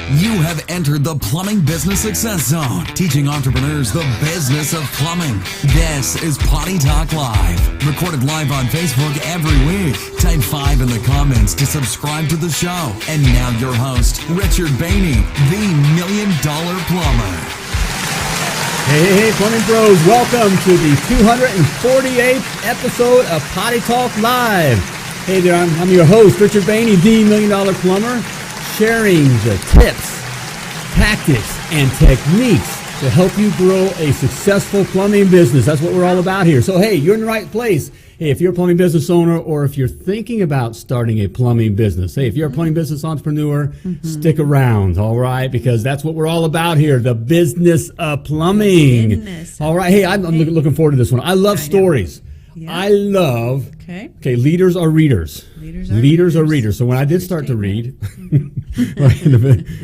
You have entered the Plumbing Business Success Zone, teaching entrepreneurs the business of plumbing. This is Potty Talk Live, recorded live on Facebook every week. Type 5 in the comments to subscribe to the show. And now your host, Richard Behney, the $1 Million Plumber. Hey, plumbing pros, welcome to the 248th episode of Potty Talk Live. Hey there, I'm your host, Richard Behney, the $1 Million Plumber, sharing the tips, tactics, and techniques to help you grow a successful plumbing business. That's what we're all about here. So, hey, you're in the right place. Hey, if you're a plumbing business owner or if you're thinking about starting a plumbing business, hey, if you're a plumbing business entrepreneur, stick around, all right? Because that's what we're all about here, the business of plumbing. All right, hey, I'm looking forward to this one. I love stories. Yeah. I love, okay, leaders are readers. Leaders are readers. So when I did start to read,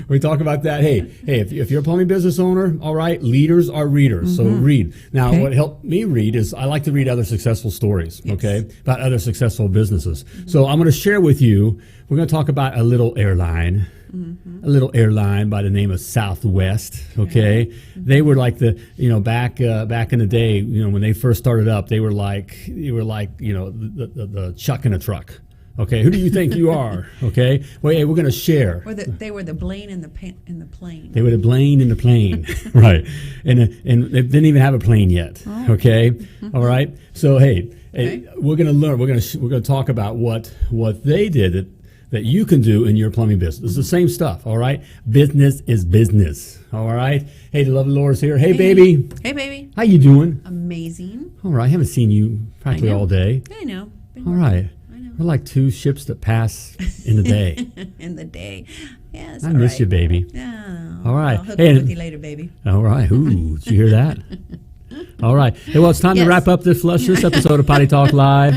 we talk about that. Hey, if you're a plumbing business owner, all right, leaders are readers. So read. Now, what helped me read is I like to read other successful stories, about other successful businesses. So I'm going to share with you, we're going to talk about a little airline. A little airline by the name of Southwest. They were like the, back in the day, when they first started up, they were like the chuck in a truck. Okay, who do you think you are? Okay, well, hey, we're going to share. Or they were the Blaine in the plane. They were the Blaine in the plane, right? And they didn't even have a plane yet. Oh. Okay, all right. So hey, we're going to learn. We're going to talk about what they did that you can do in your plumbing business. It's the same stuff, all right? Business is business, all right? Hey, the lovely Laura's here. Hey, baby. Hey, baby. How you doing? Amazing. All right, I haven't seen you practically all day. I know. All right. I know. We're like two ships that pass in the day. In the day. Yes. I miss you, baby. Oh, all right. I'll hook up with you later, baby. All right. Ooh, did you hear that? All right. Hey, well, it's time to wrap up this episode of Potty Talk Live.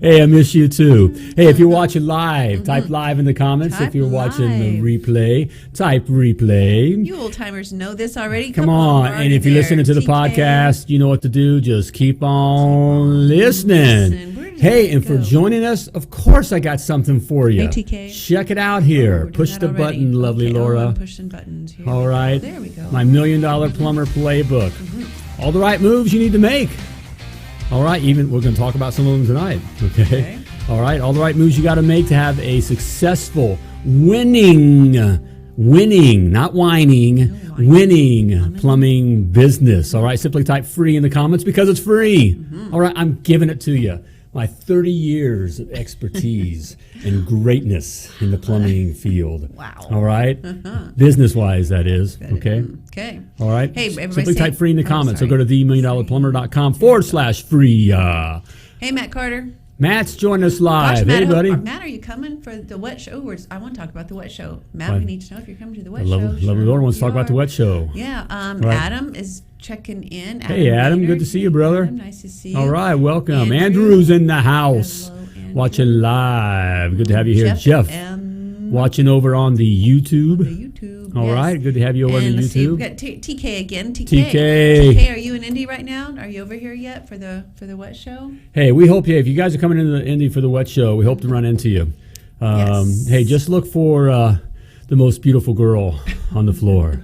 Hey, I miss you too. Hey, if you're watching live, type live in the comments. If you're watching the replay, type replay. You old timers know this already. Come on. And if you're listening to the podcast, you know what to do. Just keep on listening. Hey, and for joining us, of course, I got something for you. Hey, TK. Check it out here. Push the button, lovely Laura. I'm pushing buttons here. All right. There we go. My $1 Million Plumber Playbook. All the right moves you need to make. All right. Even we're going to talk about some of them tonight. Okay. All right. All the right moves you got to make to have a successful, winning, not whining, winning plumbing business. All right. Simply type free in the comments because it's free. All right. I'm giving it to you. My 30 years of expertise and greatness in the plumbing field. Wow. All right? Business-wise, that is. Okay? Okay. All right? Hey, simply type free in the comments. So go to themilliondollarplumber.com/free. Hey, Matt Carter. Matt's joining us live. Gosh, Matt, hey, buddy. Matt, are you coming for the wet show? I want to talk about the wet show. Matt, we need to know if you're coming to the wet show. Lovely Laura wants to talk about the wet show. Yeah. Right. Adam is checking in. Hey, Adam. Good to see you, brother. Adam, nice to see you. All right. Welcome. Andrew's in the house. Hello, Andrew. Watching live. Good to have you here. Jeff. Watching over on the YouTube. All right, good to have you over on the YouTube. See, we got TK again. TK, are you in Indy right now? Are you over here yet for the wet show? Hey, we hope if you guys are coming into Indy for the wet show, we hope to run into you. Hey, just look for the most beautiful girl on the floor.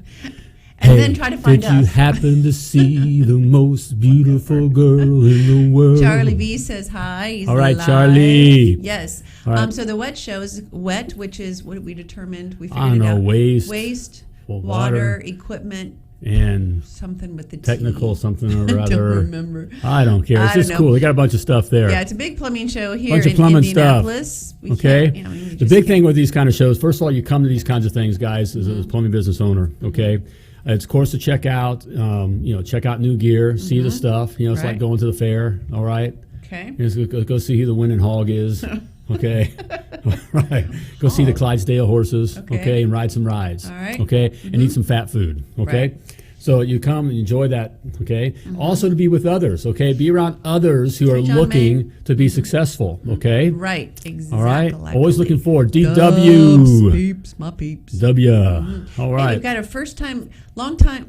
And then try to find us. Did you happen to see the most beautiful girl in the world? Charlie B says hi. He's all right, live. Charlie. Yes. Right. So the wet show is wet, which is what we determined. We figured I don't know, waste, water, equipment, and something with the technical T. something or other. I don't remember. I don't care. It's just cool. They got a bunch of stuff there. Yeah, it's a big plumbing show here bunch of in plumbing Indianapolis. Stuff. Okay. The big thing with these kind of shows, first of all, you come to these kinds of things, guys, as a plumbing business owner. Okay. It's, of course, to check out, check out new gear, see the stuff. It's like going to the fair. All right. Okay. Go see who the winning hog is. Okay. All right. Go see the Clydesdale horses. Okay. And ride some rides. All right. Okay. And eat some fat food. Okay. Right. So you come and enjoy that, okay? Also to be with others, okay? Be around others who are looking to be successful, okay? Right, exactly. All right? Like always looking forward. DW. Peeps, my peeps. W. All right. Hey, we've got a long time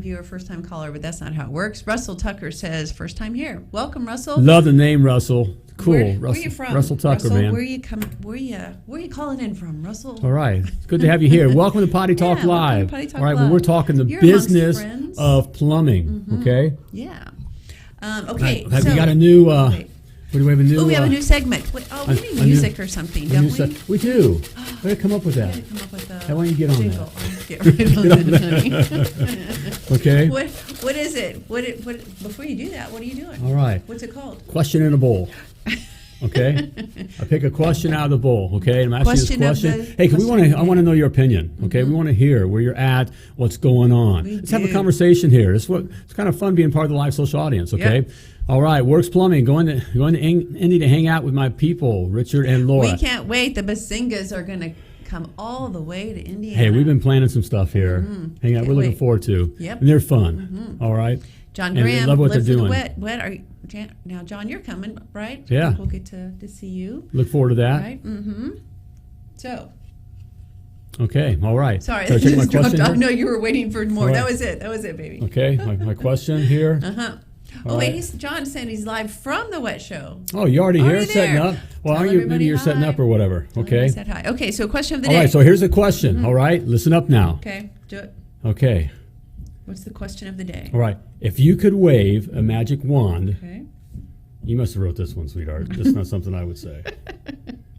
viewer, first time caller, but that's not how it works. Russell Tucker says, first time here. Welcome, Russell. Love the name, Russell. Cool. Where are you from? Russell Tucker, man. Where are you calling in from, Russell? All right. It's good to have you here. Welcome to Potty Talk Live. Potty Talk All right, Live. well, we're talking the business of plumbing, okay? Yeah. Okay. We got a new, we have a new... we have a new segment. We need music or something, don't we? We do. We got to come up with that. We gotta come up with a Why don't you get on jingle. that? Get right on it, honey. Okay. What is it? What before you do that, what are you doing? All right. What's it called? Question in a bowl. Okay. I pick a question out of the bowl. Okay. And I'm asking you this question. Hey, I want to know your opinion. Okay. We want to hear where you're at, what's going on. Let's have a conversation here. It's kind of fun being part of the live social audience. Okay. Yep. All right, Works Plumbing, going to Indy to hang out with my people, Richard and Laura. We can't wait. The Basingas are going to come all the way to Indiana. Hey, we've been planning some stuff here. Hang out, we're looking forward to. Yep. And they're fun. All right. John Graham love what lives they're in doing. the wet. Now, John, you're coming, right? Yeah. We'll get to see you. Look forward to that. Right. So. Okay. All right. Sorry, I check my question. I know you were waiting for more. Right. That was it, baby. Okay. My question here. John said he's live from the wet show. Oh, you already here setting up? Well, maybe you're setting up or whatever. Okay. Said hi. Okay, so question of the day. All right, so here's a question. All right, listen up now. Okay, do it. Okay. What's the question of the day? All right. If you could wave a magic wand. Okay. You must have wrote this one, sweetheart. That's not something I would say.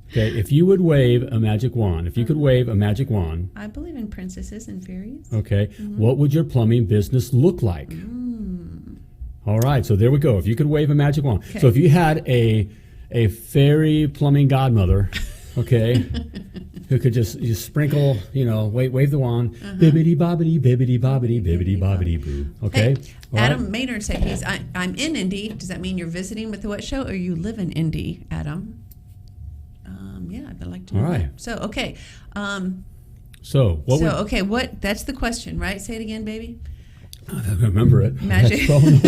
Okay, if you would wave a magic wand, if you could wave a magic wand. I believe in princesses and fairies. Okay, what would your plumbing business look like? All right, so there we go. If you could wave a magic wand. Okay. So if you had a fairy plumbing godmother, okay, who could just sprinkle, wave the wand, bibbidi bobbidi, bibbidi bobbidi, bibbidi bobbidi boo. Okay. Hey, Adam Maynard said I'm in Indy. Does that mean you're visiting with the Wet Show, or you live in Indy, Adam? Yeah, I'd like to know. All right. That. So okay. That's the question, right? Say it again, baby. I remember it. Magic wand.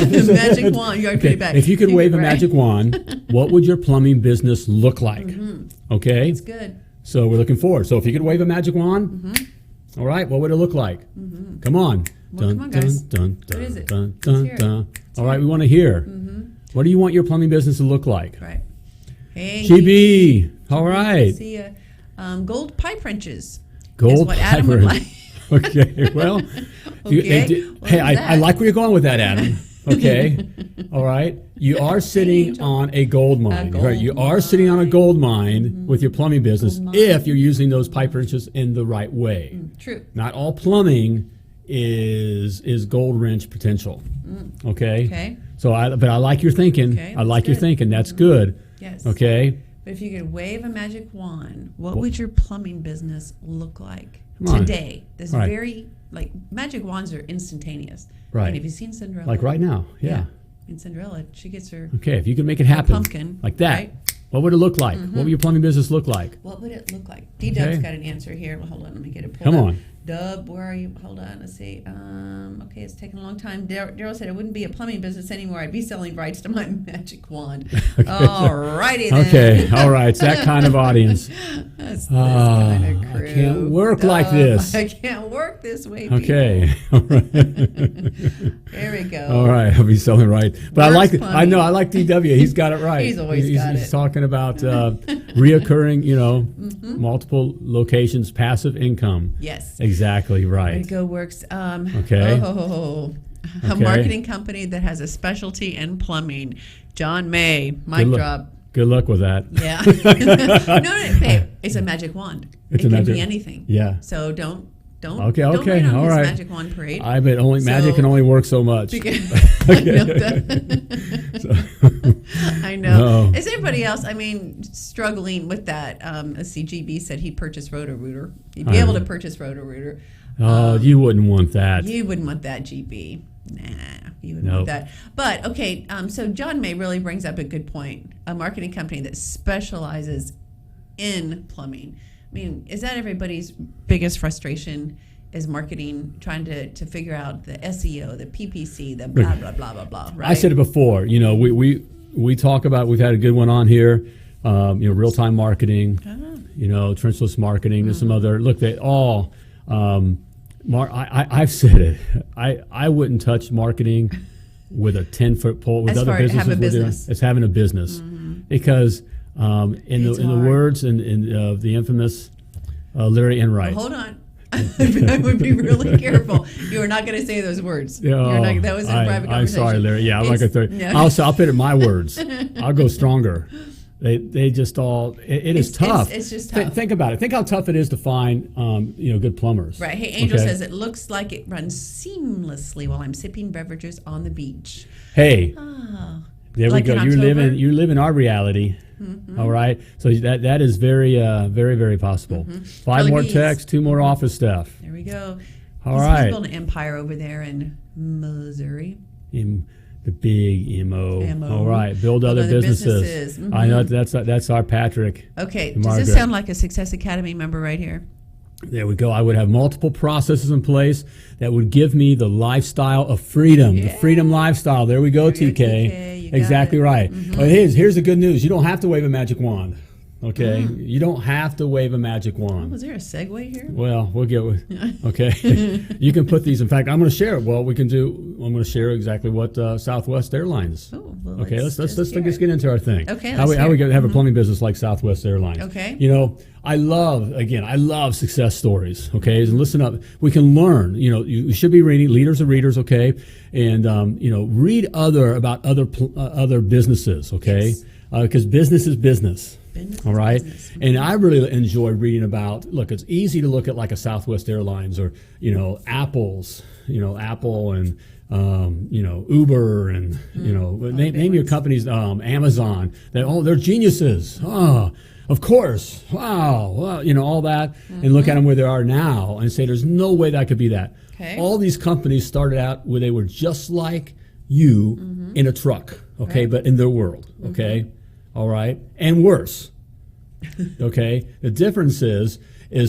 You're pretty bad. If you could wave a magic wand, what would your plumbing business look like? Okay. That's good. So we're looking forward. So if you could wave a magic wand, all right, what would it look like? Come on. Well, come on, guys. What is it? All right, we want to hear. What do you want your plumbing business to look like? Right. Hey. GB. All right. See gold pipe wrenches. Gold what pipe Adam would like. Okay, well, I like where you're going with that, Adam. Okay, all right. You are sitting on a gold mine, right? You are sitting on a gold mine with your plumbing business if you're using those pipe wrenches in the right way. True. Not all plumbing is gold wrench potential. Okay. Okay. So, but I like your thinking. Okay, I like your thinking. That's good. Yes. Okay. But if you could wave a magic wand, what would your plumbing business look like today? This very magic wands are instantaneous. Right. And have you seen Cinderella? Like right now, yeah. In Cinderella, she gets her. Okay, if you could make it happen, pumpkin like that, right? What would it look like? What would your plumbing business look like? What would it look like? D-Dub's got an answer here. Well, hold on, let me get it pulled Come up. on. Dub, where are you? Hold on, let's see. Okay, it's taking a long time. Daryl said it wouldn't be a plumbing business anymore. I'd be selling rights to my magic wand. All righty then. Okay, all right. It's that kind of audience. That's kind of crew. I can't work like this. I can't work this way, people. Okay. All right. There we go. All right, I'll be selling right. But I like it. I know, I like DW. He's got it right. He's always got it. He's talking about reoccurring, multiple locations, passive income. Yes. Exactly right. There you go, Works. Okay. A marketing company that has a specialty in plumbing. John May, mic drop. Good luck with that. Yeah. No, babe, it's a magic wand. It can be anything. Yeah. So don't Okay. Don't rain on All his right. magic wand parade. I bet magic can only work so much. I know. Is anybody else, struggling with that? CGB said he purchased Roto-Rooter. He'd be able to purchase Roto-Rooter. Oh, you wouldn't want that. You wouldn't want that, GB. Nah, you wouldn't want that. But, okay, so John May really brings up a good point. A marketing company that specializes in plumbing. Is that everybody's biggest frustration is marketing, trying to figure out the SEO, the PPC, the blah, blah, blah, blah, blah, right? I said it before. We talk about, we've had a good one on here, real-time marketing, trenchless marketing, there's some other, look, they all, I've said it. I wouldn't touch marketing with a 10-foot pole with as other businesses. Have a business. It's having a business. because in the words in the infamous Larry Enright. Well, hold on. I would be really careful. You are not going to say those words. That was a private conversation. I'm sorry, Larry. Yeah, I'm not going to throw. Yeah. I'll put it in my words. I'll go stronger. They just all. It is tough. It's just tough. Think about it. Think how tough it is to find good plumbers. Right. Hey, Angel says it looks like it runs seamlessly while I'm sipping beverages on the beach. Hey. Oh. There like we go. You live in our reality. All right. So that is very, very, very possible. 5 more techs, 2 more office staff. There we go. All right. He's building an empire over there in Missouri. In the big MO. All right. Build other businesses. I know that's our Patrick. Okay. Does this sound like a Success Academy member right here? There we go. I would have multiple processes in place that would give me the lifestyle of freedom, the freedom lifestyle. There we go, TK. Exactly right. Well, here's the good news. You don't have to wave a magic wand. Okay, you don't have to wave a magic wand. Was there a segue here? Well, we'll get with. Okay, you can put these. In fact, I'm going to share it. Well, I'm going to share exactly what Southwest Airlines. Oh, well, okay, let's get into our thing. Okay, how we have a plumbing business like Southwest Airlines. Okay, I love success stories. Okay, and listen up. We can learn. You should be reading. Leaders are readers. Okay, and read about other businesses. Okay, because business is business. All right. And I really enjoy reading about, it's easy to look at like a Southwest Airlines or, Apple's, Apple and, Uber and, name your companies, Amazon, they're geniuses. Oh, of course. Wow. Well, all that and look at them where they are now and say, there's no way that could be that. Okay. All these companies started out where they were just like you in a truck. Okay. Right. But in their world. Okay. All right, and worse. Okay, the difference is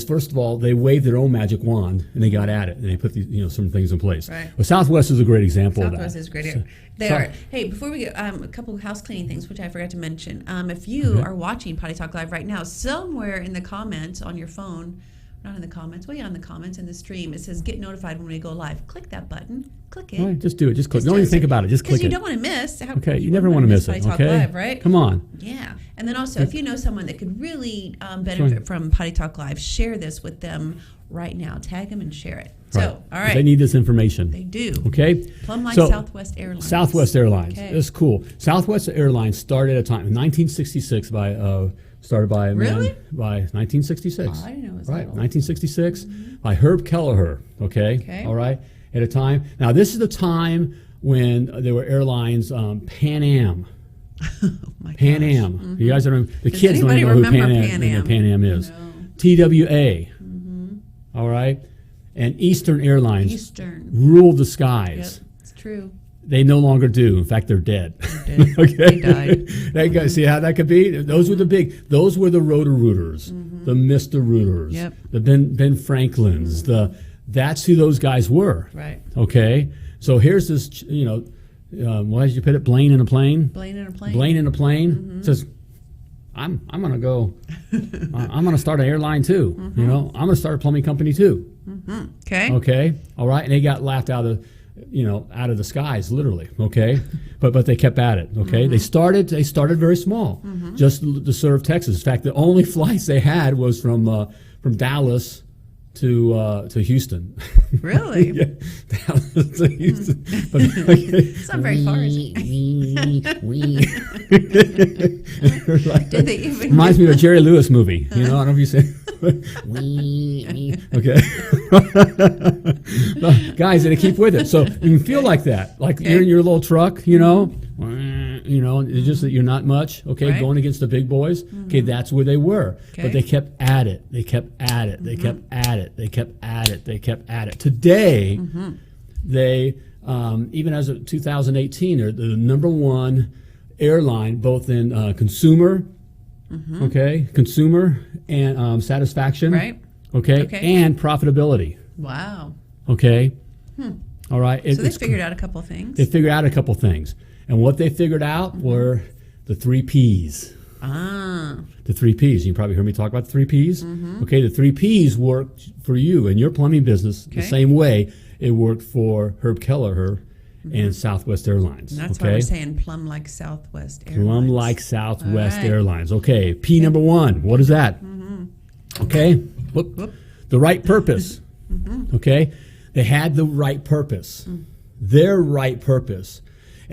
first of all they waved their own magic wand and they got at it and they put these some things in place. Right. Well, Southwest is a great example of that. Southwest is great. They are. Hey, before we get a couple of house cleaning things, which I forgot to mention. If you are watching Potty Talk Live right now, somewhere in the comments on your phone. Not in the comments. Well, yeah, in the comments in the stream, it says get notified when we go live. Click that button. Click it. Right, just do it. Just click. Don't even think about it. Just click it. Because you don't want to miss. Okay, you never want to miss it. Potty Talk Live, right? Come on. Yeah. And then also, if you know someone that could really benefit from Potty Talk Live, share this with them right now. Tag them and share it. So, all right. They need this information. They do. Okay. Plumb like Southwest Airlines. Southwest Airlines. Okay. That's cool. Southwest Airlines started at a time in 1966 started by a man by 1966. Oh, I didn't know it was right. old. 1966 by Herb Kelleher. Okay. All right. At a time. Now this is the time when there were airlines. Pan Am. Oh my Pan Am. Mm-hmm. You guys don't. The kids don't even know who Pan Am is. No. TWA. All right. And Eastern Airlines ruled the skies. Yep, it's true. They no longer do. In fact, they're dead. Okay. They died. See how that could be? Those were the Roto-Rooters, the Mr. Rooters, the Ben Franklins. That's who those guys were. Right. Okay. So here's this, what did you put it? Blaine in a plane. Blaine in a plane. Blaine in a plane says, I'm gonna go. I'm gonna start an airline too. I'm gonna start a plumbing company too. Okay. Okay. All right. And they got laughed out of the skies, literally. Okay. But they kept at it. Okay. They started very small, just to serve Texas. In fact, the only flights they had was from Dallas to Houston. Really? Yeah, Dallas to Houston. But, it's not very far, is it? Did they even reminds me of a Jerry Lewis movie. I don't know if you say. Okay. Guys, and keep with it. So you can feel like that, like you're in your little truck, it's just that you're not much, going against the big boys. Okay, that's where they were. But they kept at it. They kept at it. They kept at it. They kept at it. They kept at it. Today, they, even as of 2018, they're the number one airline, both in consumer, consumer and satisfaction, right? Okay, and profitability. Wow. Okay. All right. So they figured out a couple things. They figured out a couple things. And what they figured out were the 3 Ps. The 3 Ps. You probably heard me talk about the 3 Ps. Okay, the 3 Ps worked for you and your plumbing business the same way it worked for Herb Kelleher and Southwest Airlines. And that's why we're saying plumb like Southwest Airlines. Plumb like Southwest Airlines. Okay, P number 1. What is that? Okay, whoop. The right purpose. Okay, they had the right purpose. Their right purpose.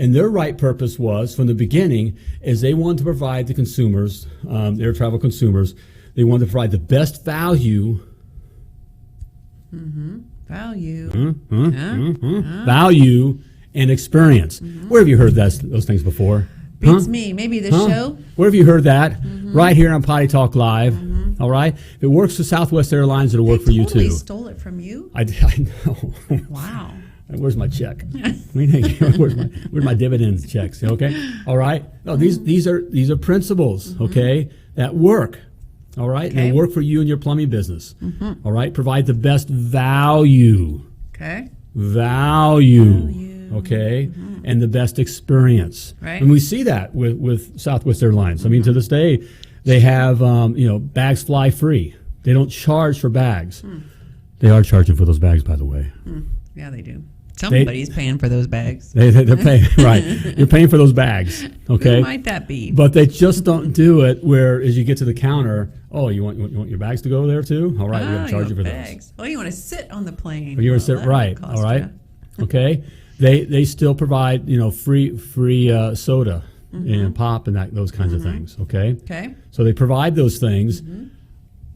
And their right purpose was, from the beginning, is they wanted to provide the consumers, air travel consumers, they wanted to provide the best value. Value. Value and experience. Where have you heard those things before? Beats me. Maybe the show. Where have you heard that? Right here on Potty Talk Live. All right. If it works for Southwest Airlines, it'll work for you too. Totally stole it from you. I know. Wow. Where's my check? Where's my dividends checks? Okay. All right. No, these are principles. Okay, that work. All right. Okay. And they work for you and your plumbing business. All right. Provide the best value. Okay. Value. Okay. And the best experience. Right. And we see that with Southwest Airlines. I mean, to this day, they have bags fly free. They don't charge for bags. They are charging for those bags, by the way. Yeah, they do. Somebody's paying for those bags. They're paying, right. You're paying for those bags, okay? Who might that be? But they just don't do it where, as you get to the counter, oh, you want your bags to go there too? All right, we're going to charge you for bags. Well, you want to sit on the plane. Or you want to sit, right, all right? Okay? They still provide, free soda and pop and those kinds of things, okay? Okay. So they provide those things,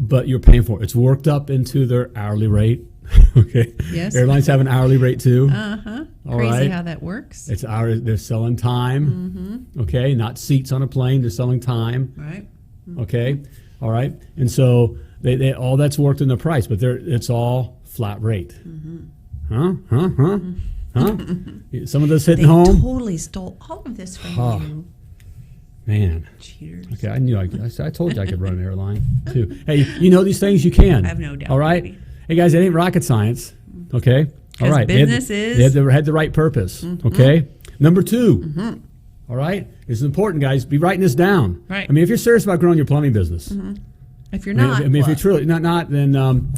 but you're paying for it. It's worked up into their hourly rate. Okay. Yes. Airlines have an hourly rate too. All Crazy right. how that works. It's they're selling time. Okay, not seats on a plane. They're selling time. Right. Okay. All right. And so they all that's worked in the price, but it's all flat rate. Huh? Some of this hitting home. They totally stole all of this from you. Man. Cheaters. Okay, I knew I told you I could run an airline too. Hey, you know these things, you can. I have no doubt. All right. Baby. Hey guys, it ain't rocket science. Okay. All right. Business they had the right purpose. Okay. Number 2. All right. This is important, guys. Be writing this down. Right. I mean, if you're serious about growing your plumbing business. If you're not, if you're truly not, then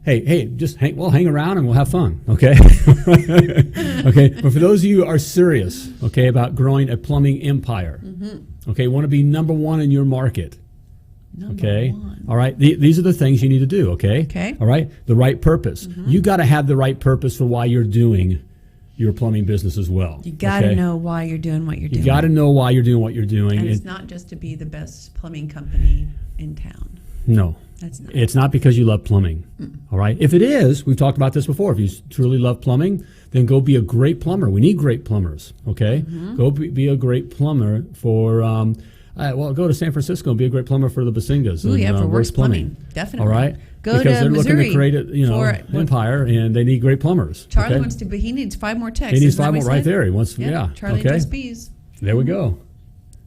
hey, just hang around and we'll have fun. Okay. Okay. But for those of you who are serious, okay, about growing a plumbing empire, okay, want to be number 1 in your market. Number okay. 1. All right. These are the things you need to do. Okay. Okay. All right. The right purpose. You got to have the right purpose for why you're doing your plumbing business as well. You got to know why you're doing what you're doing. You got to know why you're doing what you're doing. And it's not just to be the best plumbing company in town. No. That's not. It's not because you love plumbing. All right. If it is, we've talked about this before. If you truly love plumbing, then go be a great plumber. We need great plumbers. Okay. Go be a great plumber for. Go to San Francisco and be a great plumber for the Basingas. Ooh, yeah, for Works Plumbing. Definitely. All right. Go because to they're Missouri looking to create an empire, and they need great plumbers. Charlie wants to be. He needs 5 more techs. He needs 5 more right there. He wants. Yeah. Charlie okay. just bees. There we go.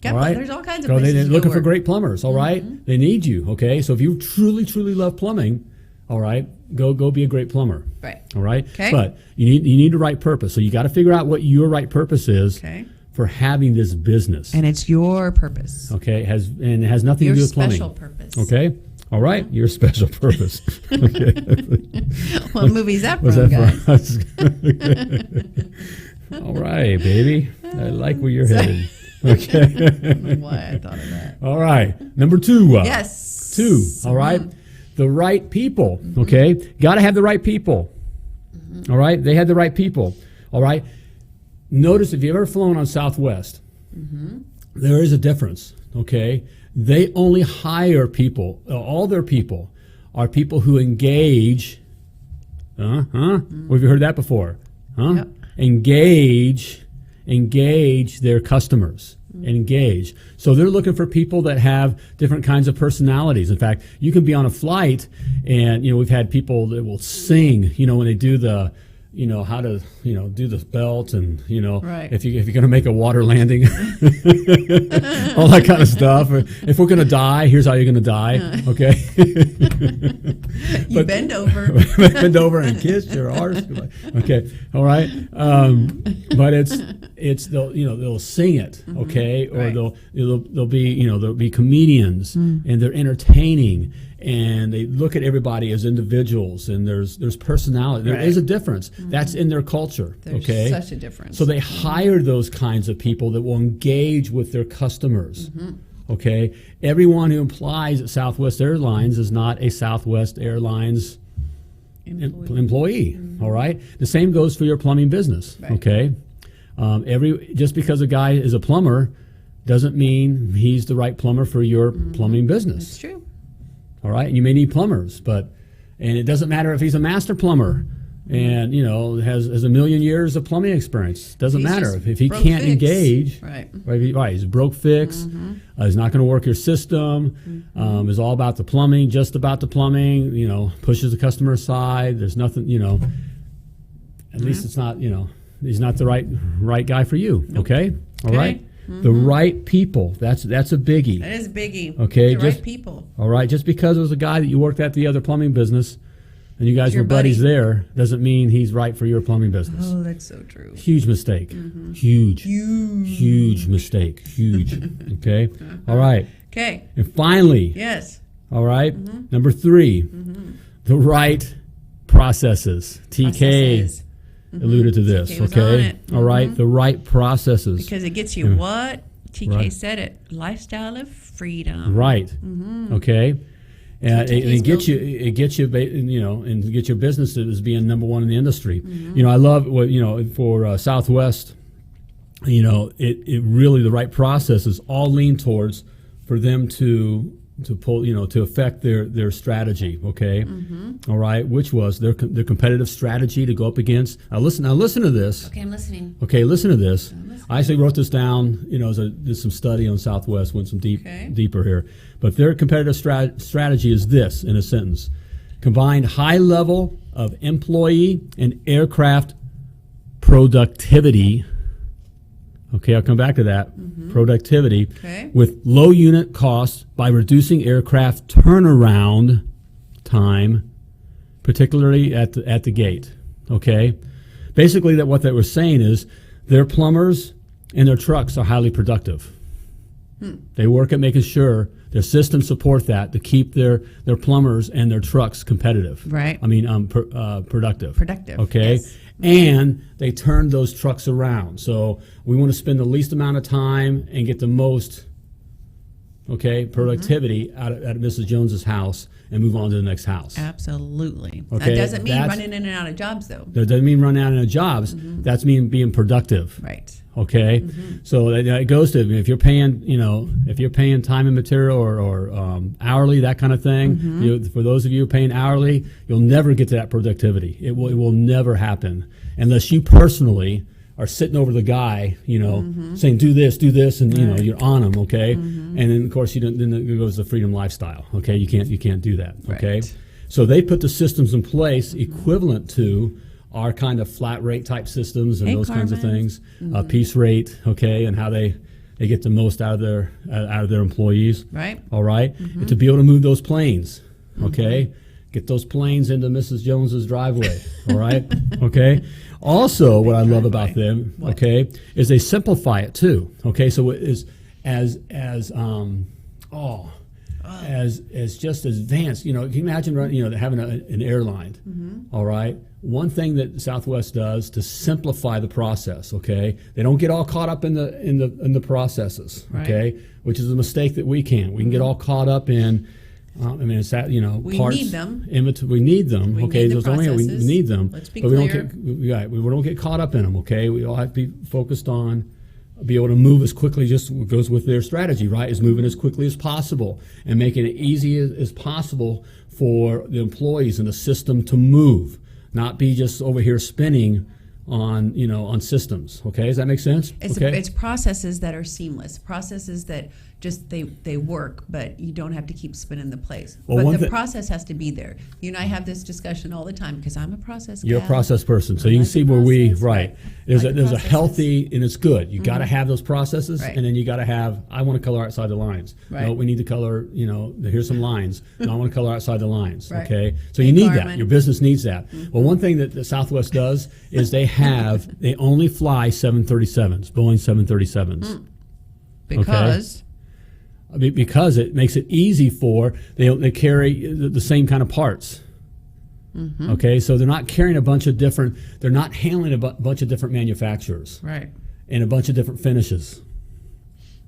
All right. There's all kinds of so places they're to looking go for work. great plumbers. All right. They need you. Okay. So if you truly love plumbing, all right, go be a great plumber. Right. All right. Okay. But you need the right purpose. So you got to figure out what your right purpose is. Okay. For having this business. And it's your purpose. Okay, it has nothing to do with plumbing. Your special purpose. Okay, all right, your special purpose. Okay. What movie's that from, guys? All right, baby. I like where you're headed. Okay. Why I thought of that. All right, number 2. Yes. 2. All right, the right people. Okay, got to have the right people. All right, they had the right people. All right. Notice if you've ever flown on Southwest, there is a difference, okay? They only hire people, all their people are people who engage, Have you heard that before? Yep. Engage their customers, engage. So they're looking for people that have different kinds of personalities. In fact, you can be on a flight and, we've had people that will sing, when they do the, how to, do the belt and, right. if you're going to make a water landing, all that kind of stuff. If we're going to die, here's how you're going to die. Okay. Bend over. Bend over and kiss your arse. Okay. All right. But they'll sing it. Okay. Or right. there'll be comedians and they're entertaining and they look at everybody as individuals, and there's personality. There is a difference. That's in their culture. There's such a difference. So they hire those kinds of people that will engage with their customers. Okay, everyone who applies at Southwest Airlines is not a Southwest Airlines employee. All right, the same goes for your plumbing business. Okay, just because a guy is a plumber doesn't mean he's the right plumber for your plumbing business. That's true. All right, and you may need plumbers, and it doesn't matter if he's a master plumber and has a million years of plumbing experience. Doesn't matter if he can't engage. Right. He's a broke fix. He's not going to work your system. Is all about the plumbing, just about the plumbing. Pushes the customer aside. There's nothing. At least it's not. He's not the right guy for you. Nope. Okay. All right. The right people. That's a biggie. That is a biggie. Okay. The right people. All right. Just because it was a guy that you worked at the other plumbing business, and you guys were buddies there, doesn't mean he's right for your plumbing business. Oh, that's so true. Huge mistake. Huge mistake. Huge. Okay. All right. Okay. And finally. Yes. All right. Number 3, the right processes. TK alluded to this. TK was okay. on it. All right. The right processes. Because it gets you what? TK said it. Lifestyle of freedom. Right. Okay. And it gets you, and get your business as being number one in the industry. I love what for Southwest. It really, the right processes all lean towards for them to pull, to affect their strategy. Okay, all right, which was their competitive strategy to go up against. Now listen to this. Okay, I'm listening. Okay, listen to this. I actually wrote this down. Did some study on Southwest, went some deeper here. But their competitive strategy is this, in a sentence: combined high level of employee and aircraft productivity. Okay, I'll come back to that. Productivity with low unit costs by reducing aircraft turnaround time, particularly at the gate. Okay, basically what they were saying is their plumbers and their trucks are highly productive. They work at making sure their systems support that to keep their plumbers and their trucks competitive. Right. I mean, productive. Productive. Okay. Yes. And they turn those trucks around. So we want to spend the least amount of time and get the most, productivity out of Mrs. Jones's house and move on to the next house. Absolutely. Okay, that doesn't mean running in and out of jobs, though. That doesn't mean running out of jobs. That's mean being productive. Right. Okay. So it goes to, if you're paying, time and material or hourly, that kind of thing. For those of you who are paying hourly, you'll never get to that productivity. It will never happen unless you personally are sitting over the guy, saying do this, and you're on him, okay. And then of course then it goes the freedom lifestyle, okay. You can't do that, okay. Right. So they put the systems in place equivalent to our kind of flat rate type systems and those kinds of things, piece rate, okay, and how they get the most out of their employees, right? All right, and to be able to move those planes, okay, get those planes into Mrs. Jones's driveway, all right, okay. Also, what I love about them, okay, is they simplify it too, okay. So it is as just advanced. Can you imagine running, having an airline, all right. One thing that Southwest does to simplify the process, okay, they don't get all caught up in the processes, okay, which is a mistake that we can. We can get all caught up in. It's that we parts. Need them. We need them. Okay, need we need them. Let's be but clear. We don't get caught up in them. Okay, we all have to be focused on. Be able to move as quickly, just goes with their strategy, right? Is moving as quickly as possible and making it easy as possible for the employees in the system to move, not be just over here spinning on systems. Okay, does that make sense? It's processes that are seamless, processes that just they work, but you don't have to keep spinning the place. Well, but the process has to be there. You and I have this discussion all the time because I'm a process guy. You're a process person, so you can see where there's a healthy, and it's good. You got to have those processes, and then you got to have. I want to color outside the lines. Right. No, we need to color. Here's some lines. No, I want to color outside the lines. Right. Okay, so you need that. Your business needs that. Well, one thing that the Southwest does is they only fly 737s, Boeing 737s. Because. because it makes it easy for they carry the same kind of parts. Mm-hmm. Okay, so they're not carrying they're not handling a bunch of different manufacturers, right, and a bunch of different finishes.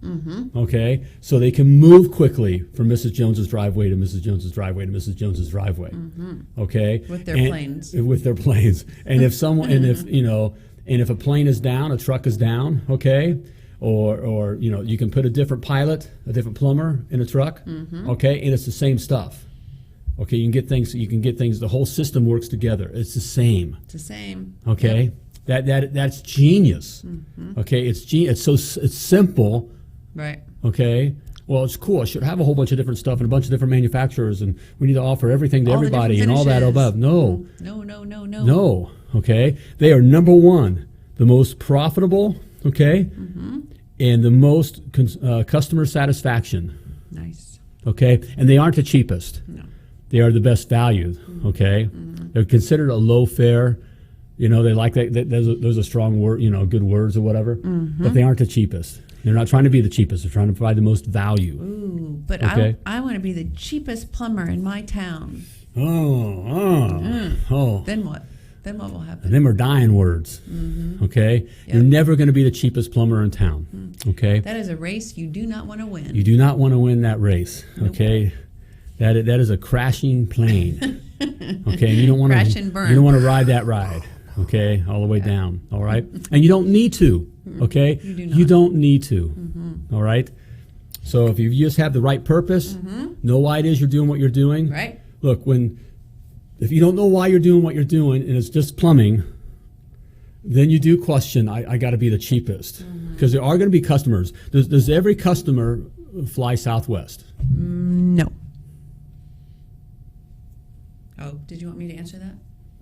Mm-hmm. Okay, so they can move quickly from Mrs. Jones's driveway to Mrs. Jones's driveway to Mrs. Jones's driveway. Mm-hmm. Okay, with their planes. And if someone, and if a plane is down, a truck is down. Okay, or you can put a different pilot, a different plumber in a truck. Mm-hmm. Okay, and it's the same stuff. Okay, you can get things. The whole system works together. It's the same. Okay, yep. That's genius. Mm-hmm. Okay, it's simple. Right. Okay. Well, it's cool. I should have a whole bunch of different stuff and a bunch of different manufacturers, and we need to offer everything to everybody and all that above. No. No. Okay. They are number one, the most profitable. Okay. Mm-hmm. And the most customer satisfaction. Nice. Okay. And they aren't the cheapest. No. They are the best value. Okay. Mm-hmm. They're considered a low fare. They like that. Those are strong word. Good words or whatever. Mm-hmm. But they aren't the cheapest. They're not trying to be the cheapest. They're trying to provide the most value. Ooh, but okay? I want to be the cheapest plumber in my town. Oh. Then what? Then what will happen? And them are dying words. Mm-hmm. Okay? Yep. You're never going to be the cheapest plumber in town. Mm-hmm. Okay? That is a race you do not want to win. You do not want to win that race. Okay? Nope. That is a crashing plane. Okay? You don't want to crash and burn. You don't want to ride that ride. Okay? All the way down. All right? And you don't need to. Okay? You don't need to. Mm-hmm. All right? So if you just have the right purpose, know why it is you're doing what you're doing. Right. Look, if you don't know why you're doing what you're doing and it's just plumbing, then you do question, I got to be the cheapest. Because there are going to be customers. Does every customer fly Southwest? No. Oh, did you want me to answer that?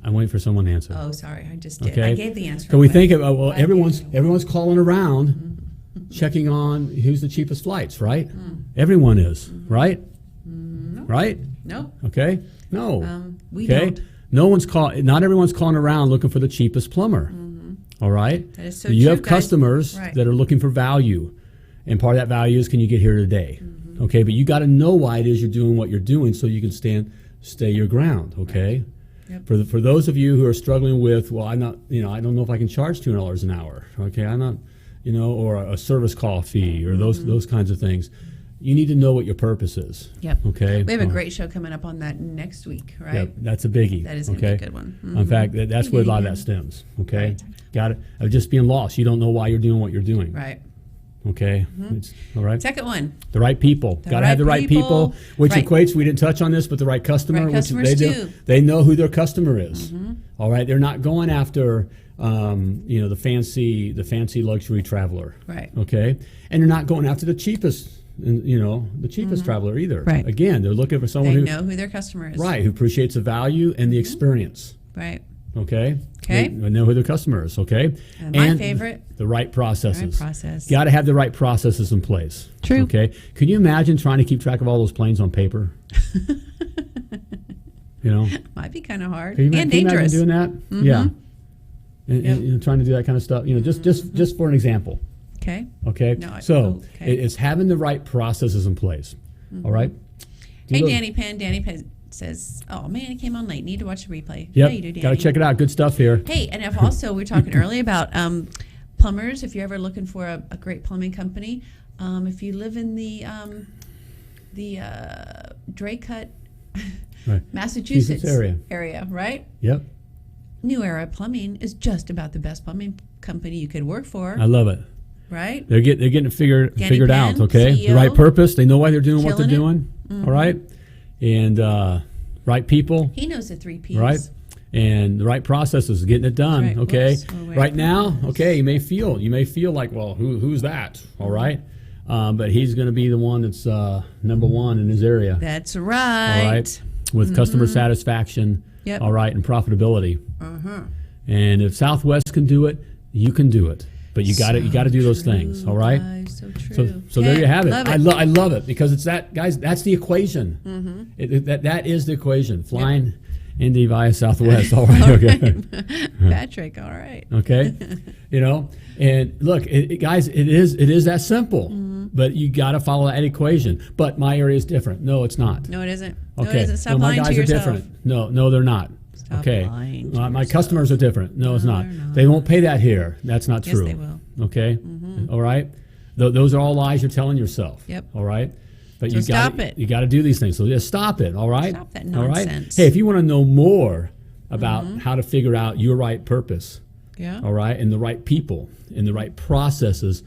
I'm waiting for someone to answer. Oh, sorry, I just did. Okay. I gave the answer. Can we think of everyone's calling around, checking on who's the cheapest flights, right? Everyone is, right? No. Right? No. Okay. No. We don't. Not everyone's calling around looking for the cheapest plumber. All right. That is so you true, have customers right. that are looking for value, and part of that value is, can you get here today? Okay, but you got to know why it is you're doing what you're doing so you can stay your ground. Okay. Right. Yep. For those of you who are struggling with, well, I'm not, I don't know if I can charge $200 an hour. Okay, I'm not, or a service call fee or those kinds of things. You need to know what your purpose is. Yep. Okay. We have a great show coming up on that next week, right? Yep, that's a biggie. That is going to be a good one. In fact, that's where a lot of that stems. Okay. Right. Got it. Of just being lost. You don't know why you're doing what you're doing. Right. Okay. All right. Second one. The right people. Got to have the right people, which equates, we didn't touch on this, but the right customer. Right customers which they know who their customer is. All right. They're not going after, the fancy luxury traveler. Right. Okay. And they're not going after the cheapest, traveler either. Right. Again, they're looking for someone who know who their customer is. Right. Who appreciates the value and the experience. Right. Okay. Okay. They know who their customer is. Okay. And my favorite. The right processes. Process. Got to have the right processes in place. True. Okay. Can you imagine trying to keep track of all those planes on paper? Might be kind of hard and dangerous. Can you imagine doing that? Yeah. And trying to do that kind of stuff. Just for an example. Okay. Okay. It's having the right processes in place. All right. Hey, Danny Penn says, "Oh man, it came on late. Need to watch the replay." Yep. Yeah, you do, Danny. Got to check it out. Good stuff here. Hey, and if also we were talking earlier about plumbers. If you're ever looking for a great plumbing company, if you live in the Draycote, right. Massachusetts area, right? Yep. New Era Plumbing is just about the best plumbing company you could work for. I love it. Right? They're getting it figured out. Okay. CEO, the right purpose. They know why they're doing what they're doing. All right. And right people. He knows the 3 Ps. Right. And the right processes, getting it done. Right. Okay. Right now, okay, you may feel like, well, who's that? All right. But he's going to be the one that's number one in his area. That's right. All right. With customer satisfaction. Yep. All right. And profitability. And if Southwest can do it, you can do it. But you got to do those things, all right? Guys, so true. So there you have it. I love it because it's that, guys. That's the equation. That is the equation. Flying Indy via Southwest. All right, okay. Patrick, all right. Okay, and look, guys, it is that simple. But you got to follow that equation. But my area is different. No, it's not. No, it isn't. Okay. No, it isn't. Stop my lying guys to are yourself. different. No, they're not. Stop okay. lying to My yourself. customers are different. No, it's not. they're not. They won't pay that here. That's not Yes, true. they will. Okay. All right. Those are all lies you're telling yourself. Yep. All right. But So stop it. You got to do these things. So just stop it. All right. Stop that All right. nonsense. Hey, if you want to know more about how to figure out your right purpose, Yeah. all right, and the right people and the right processes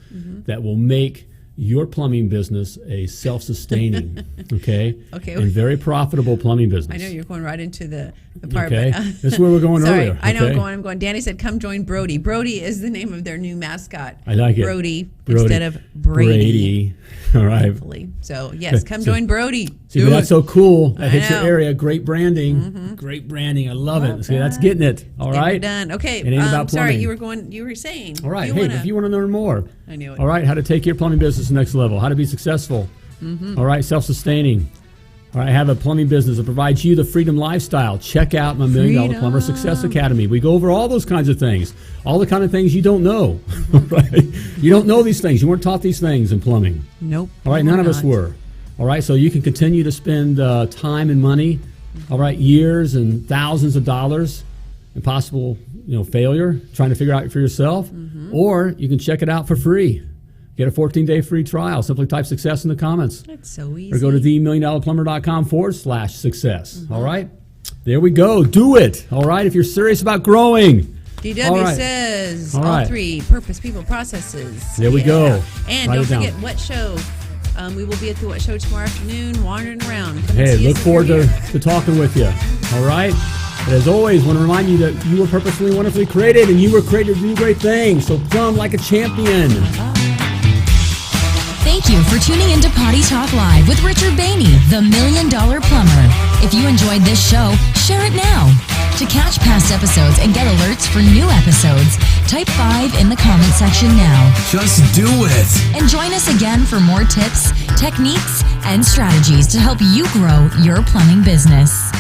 that will make your plumbing business a self-sustaining, okay, and very profitable plumbing business. I know you're going right into the part. Okay, But, this is where we're going sorry, earlier. I know okay? I'm going. Danny said, "Come join Brody." Brody is the name of their new mascot. I like it. Brody instead of Brady. All right. Hopefully. So yes, come join Brody. See, but that's so cool. That I hits your know. area. Great branding. Great branding. I love it. See, that's getting it. All right. We're done. Okay. It ain't about sorry, plumbing. you were saying. All right. You Hey, wanna- if you want to learn more, I knew it. all right, how to take your plumbing business to the next level, how to be successful, all right, self-sustaining. All right, I have a plumbing business that provides you the freedom lifestyle. Check out my $1 Million Plumber Success Academy. We go over all those kinds of things, all the kind of things you don't know. Right? You don't know these things. You weren't taught these things in plumbing. Nope. All right, we're none of us not. were. All right, so you can continue to spend time and money, all right, years and thousands of dollars and possible, failure trying to figure out for yourself, or you can check it out for free. Get a 14-day free trial. Simply type success in the comments. That's so easy. Or go to themilliondollarplumber.com/success. All right? There we go. Do it. All right? If you're serious about growing. DW All right. says All all right. three: purpose, people, processes. There we go. And Write don't it down. forget What Show. We will be at the What Show tomorrow afternoon, wandering around. Come Hey, see look us if forward you're to, here. to talking with you. All right? But as always, want to remind you that you were purposefully, wonderfully created, and you were created to do great things. So plumb like a champion. Thank you for tuning into Potty Talk Live with Richard Behney, the $1 Million Plumber. If you enjoyed this show, share it now. To catch past episodes and get alerts for new episodes, type 5 in the comment section now. Just do it. And join us again for more tips, techniques, and strategies to help you grow your plumbing business.